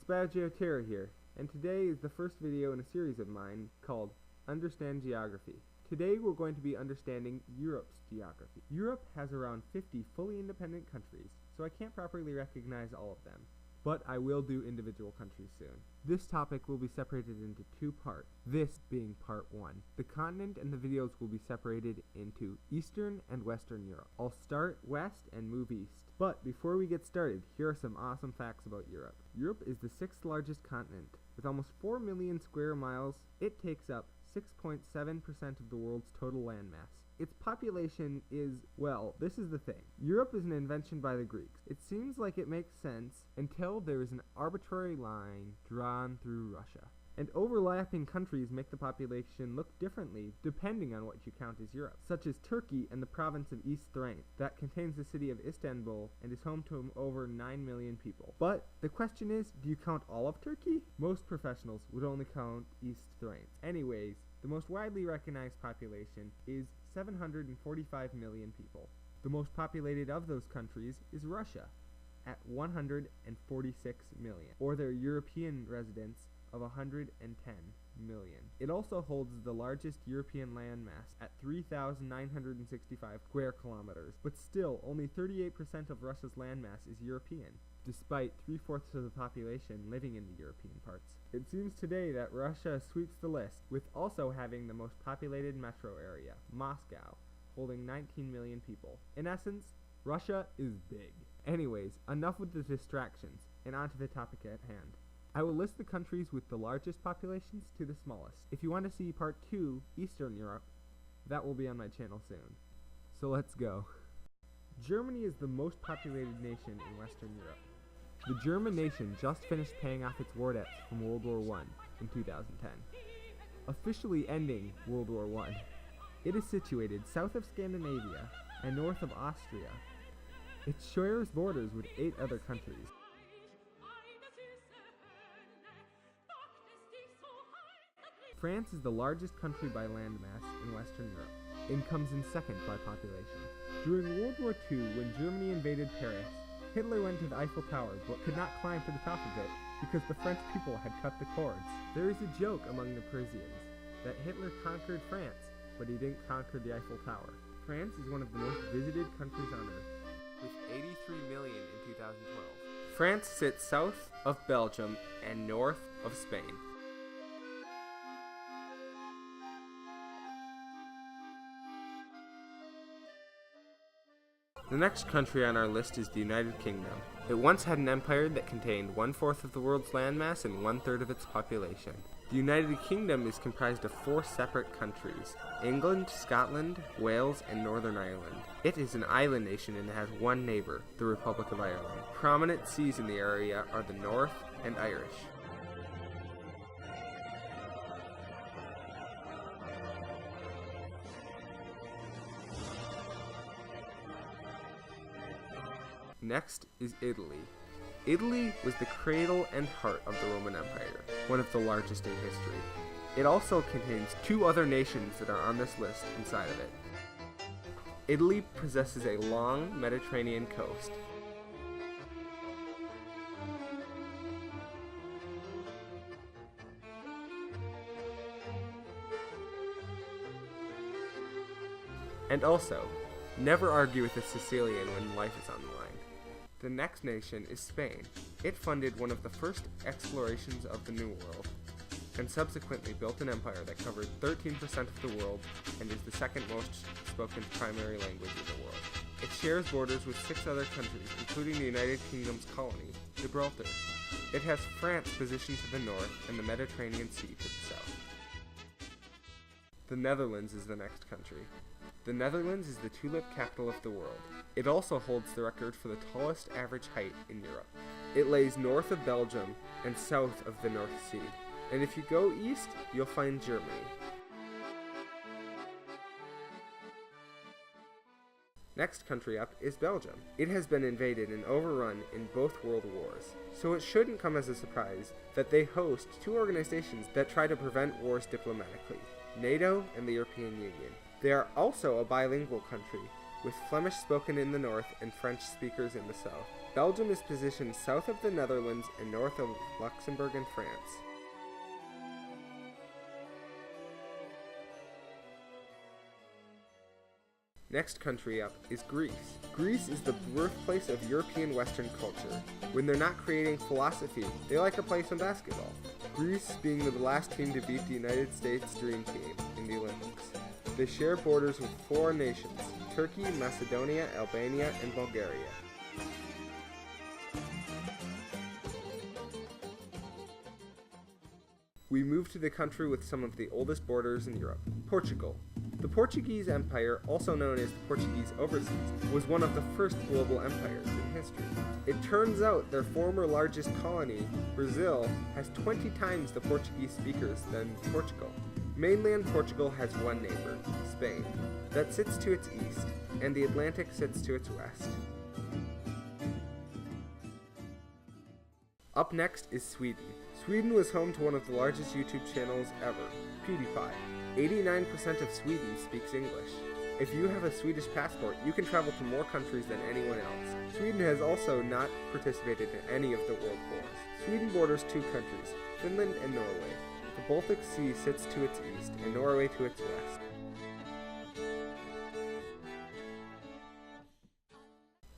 Spageotera here, and today is the first video in a series of mine called Understand Geography. Today we're going to be understanding Europe's geography. Europe has around 50 fully independent countries, so I can't properly recognize all of them, but I will do individual countries soon. This topic will be separated into two parts, this being part 1. The continent and the videos will be separated into Eastern and Western Europe. I'll start west and move east. But before we get started, here are some awesome facts about Europe. Europe is the 6th largest continent. With almost 4 million square miles, it takes up 6.7% of the world's total landmass. Its population is, well, this is the thing. Europe is an invention by the Greeks. It seems like it makes sense until there is an arbitrary line drawn through Russia. And overlapping countries make the population look differently depending on what you count as Europe, such as Turkey and the province of East Thrace that contains the city of Istanbul and is home to over 9 million people. But the question is, do you count all of Turkey? Most professionals would only count East Thrace. Anyways, the most widely recognized population is 745 million people. The most populated of those countries is Russia at 146 million, or their European residents of 110 million. It also holds the largest European landmass at 3,965 square kilometers, but still only 38% of Russia's landmass is European, despite 3/4 of the population living in the European parts. It seems today that Russia sweeps the list, with also having the most populated metro area, Moscow, holding 19 million people. In essence, Russia is big. Anyways, enough with the distractions, and on to the topic at hand. I will list the countries with the largest populations to the smallest. If you want to see part 2, Eastern Europe, that will be on my channel soon. So let's go. Germany is the most populated nation in Western Europe. The German nation just finished paying off its war debts from World War I in 2010, officially ending World War I. It is situated south of Scandinavia and north of Austria. It shares borders with 8 other countries. France is the largest country by landmass in Western Europe, and comes in second by population. During World War II, when Germany invaded Paris, Hitler went to the Eiffel Tower but could not climb to the top of it because the French people had cut the cords. There is a joke among the Parisians that Hitler conquered France, but he didn't conquer the Eiffel Tower. France is one of the most visited countries on Earth, with 83 million in 2012. France sits south of Belgium and north of Spain. The next country on our list is the United Kingdom. It once had an empire that contained 1/4 of the world's landmass and 1/3 of its population. The United Kingdom is comprised of 4 separate countries: England, Scotland, Wales, and Northern Ireland. It is an island nation and has one neighbor, the Republic of Ireland. Prominent seas in the area are the North and Irish. Next is Italy. Italy was the cradle and heart of the Roman Empire, one of the largest in history. It also contains 2 other nations that are on this list inside of it. Italy possesses a long Mediterranean coast. And also, never argue with a Sicilian when life is on the line. The next nation is Spain. It funded one of the first explorations of the New World, and subsequently built an empire that covered 13% of the world and is the second most spoken primary language in the world. It shares borders with 6 other countries, including the United Kingdom's colony, Gibraltar. It has France positioned to the north and the Mediterranean Sea to the south. The Netherlands is the next country. The Netherlands is the tulip capital of the world. It also holds the record for the tallest average height in Europe. It lays north of Belgium and south of the North Sea. And if you go east, you'll find Germany. Next country up is Belgium. It has been invaded and overrun in both world wars, so it shouldn't come as a surprise that they host 2 organizations that try to prevent wars diplomatically: NATO and the European Union. They are also a bilingual country, with Flemish spoken in the north and French speakers in the south. Belgium is positioned south of the Netherlands and north of Luxembourg and France. Next country up is Greece. Greece is the birthplace of European Western culture. When they're not creating philosophy, they like to play some basketball. Greece being the last team to beat the United States Dream Team in the Olympics. They share borders with 4 nations: Turkey, Macedonia, Albania, and Bulgaria. We move to the country with some of the oldest borders in Europe, Portugal. The Portuguese Empire, also known as the Portuguese Overseas, was one of the first global empires in history. It turns out their former largest colony, Brazil, has 20 times the Portuguese speakers than Portugal. Mainland Portugal has one neighbor, Spain, that sits to its east, and the Atlantic sits to its west. Up next is Sweden. Sweden was home to one of the largest YouTube channels ever, PewDiePie. 89% of Sweden speaks English. If you have a Swedish passport, you can travel to more countries than anyone else. Sweden has also not participated in any of the world wars. Sweden borders 2 countries, Finland and Norway. The Baltic Sea sits to its east and Norway to its west.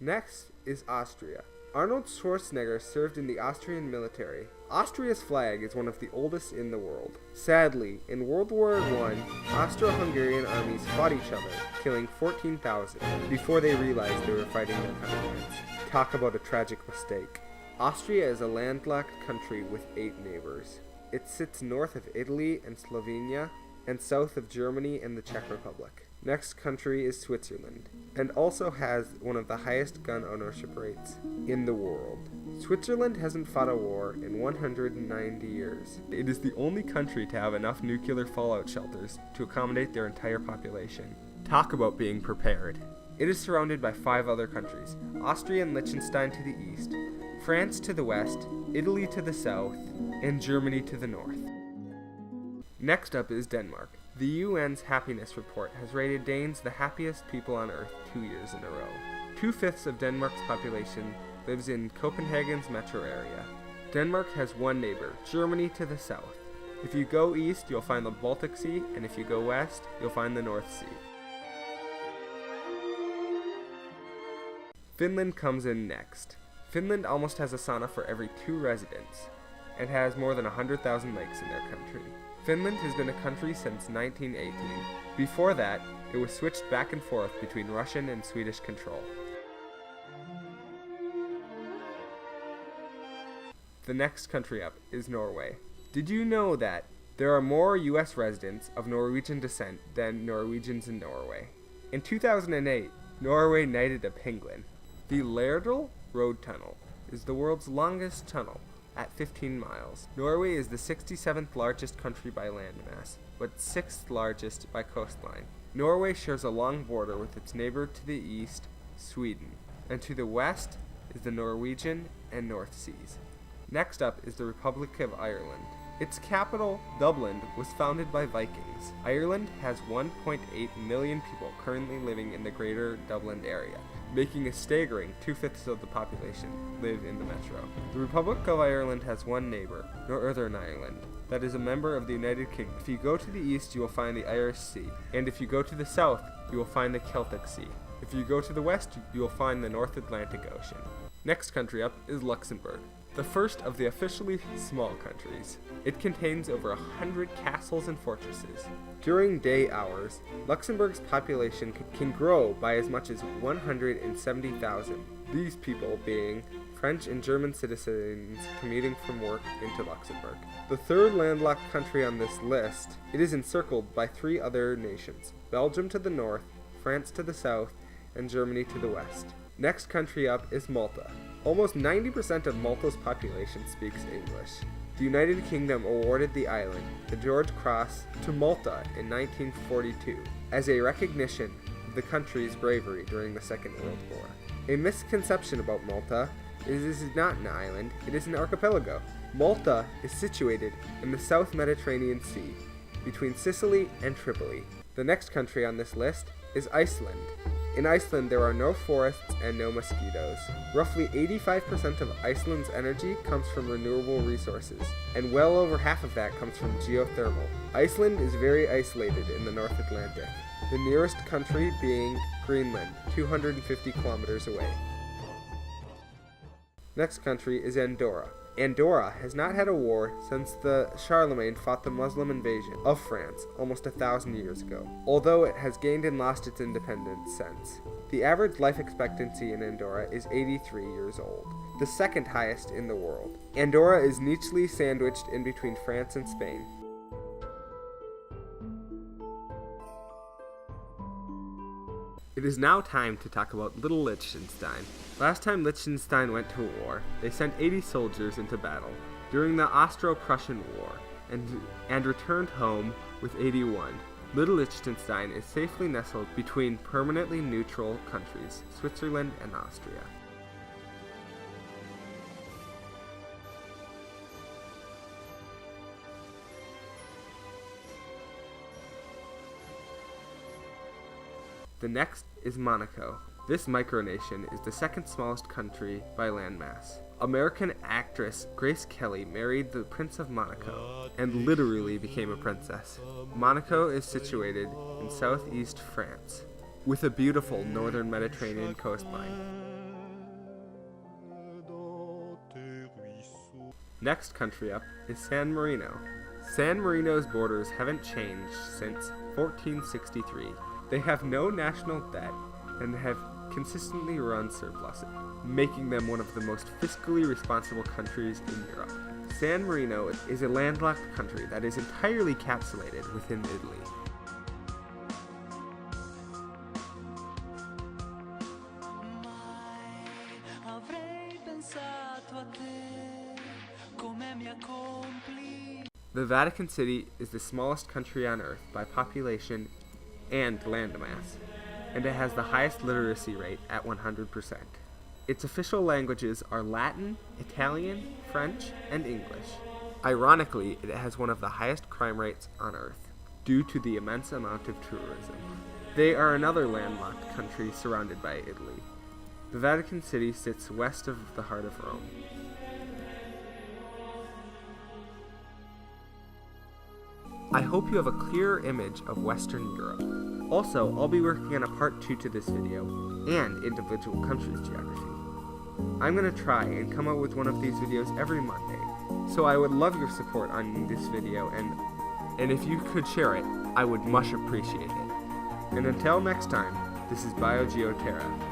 Next is Austria. Arnold Schwarzenegger served in the Austrian military. Austria's flag is one of the oldest in the world. Sadly, in World War I, Austro-Hungarian armies fought each other, killing 14,000 before they realized they were fighting their comrades. Talk about a tragic mistake. Austria is a landlocked country with 8 neighbors. It sits north of Italy and Slovenia, and south of Germany and the Czech Republic. Next country is Switzerland, and also has one of the highest gun ownership rates in the world. Switzerland hasn't fought a war in 190 years. It is the only country to have enough nuclear fallout shelters to accommodate their entire population. Talk about being prepared. It is surrounded by 5 other countries: Austria and Liechtenstein to the east, France to the west, Italy to the south, and Germany to the north. Next up is Denmark. The UN's happiness report has rated Danes the happiest people on Earth 2 years in a row. 2/5 of Denmark's population lives in Copenhagen's metro area. Denmark has one neighbor, Germany to the south. If you go east, you'll find the Baltic Sea, and if you go west, you'll find the North Sea. Finland comes in next. Finland almost has a sauna for every 2 residents, and has more than 100,000 lakes in their country. Finland has been a country since 1918. Before that, it was switched back and forth between Russian and Swedish control. The next country up is Norway. Did you know that there are more US residents of Norwegian descent than Norwegians in Norway? In 2008, Norway knighted a penguin. The Lærdal Road Tunnel is the world's longest tunnel, at 15 miles. Norway is the 67th largest country by landmass, but 6th largest by coastline. Norway shares a long border with its neighbor to the east, Sweden, and to the west is the Norwegian and North Seas. Next up is the Republic of Ireland. Its capital, Dublin, was founded by Vikings. Ireland has 1.8 million people currently living in the greater Dublin area, making a staggering 2/5 of the population live in the metro. The Republic of Ireland has one neighbor, Northern Ireland, that is a member of the United Kingdom. If you go to the east, you will find the Irish Sea, and if you go to the south, you will find the Celtic Sea. If you go to the west, you will find the North Atlantic Ocean. Next country up is Luxembourg, the first of the officially small countries. It contains over 100 castles and fortresses. During day hours, Luxembourg's population can grow by as much as 170,000, these people being French and German citizens commuting from work into Luxembourg. The third landlocked country on this list, it is encircled by 3 other nations: Belgium to the north, France to the south, and Germany to the west. Next country up is Malta. Almost 90% of Malta's population speaks English. The United Kingdom awarded the island the George Cross to Malta in 1942 as a recognition of the country's bravery during the Second World War. A misconception about Malta is this is not an island, it is an archipelago. Malta is situated in the South Mediterranean Sea, between Sicily and Tripoli. The next country on this list is Iceland. In Iceland, there are no forests and no mosquitoes. Roughly 85% of Iceland's energy comes from renewable resources, and well over half of that comes from geothermal. Iceland is very isolated in the North Atlantic, the nearest country being Greenland, 250 kilometers away. Next country is Andorra. Andorra has not had a war since the Charlemagne fought the Muslim invasion of France almost 1,000 years ago, although it has gained and lost its independence since. The average life expectancy in Andorra is 83 years old, the second highest in the world. Andorra is neatly sandwiched in between France and Spain. It is now time to talk about Little Liechtenstein. Last time Liechtenstein went to war, they sent 80 soldiers into battle during the Austro-Prussian War and returned home with 81. Little Liechtenstein is safely nestled between permanently neutral countries, Switzerland and Austria. The next is Monaco. This micronation is the second smallest country by landmass. American actress Grace Kelly married the Prince of Monaco and literally became a princess. Monaco is situated in southeast France with a beautiful northern Mediterranean coastline. Next country up is San Marino. San Marino's borders haven't changed since 1463. They have no national debt and have consistently run surpluses, making them one of the most fiscally responsible countries in Europe. San Marino is a landlocked country that is entirely capsulated within Italy. The Vatican City is the smallest country on Earth by population and landmass, and it has the highest literacy rate at 100%. Its official languages are Latin, Italian, French, and English. Ironically, it has one of the highest crime rates on Earth, due to the immense amount of tourism. They are another landlocked country surrounded by Italy. The Vatican City sits west of the heart of Rome. I hope you have a clearer image of Western Europe. Also, I'll be working on a part 2 to this video, and individual countries geography. I'm going to try and come up with one of these videos every Monday, so I would love your support on this video, and if you could share it, I would much appreciate it. And until next time, this is BioGeoTerra.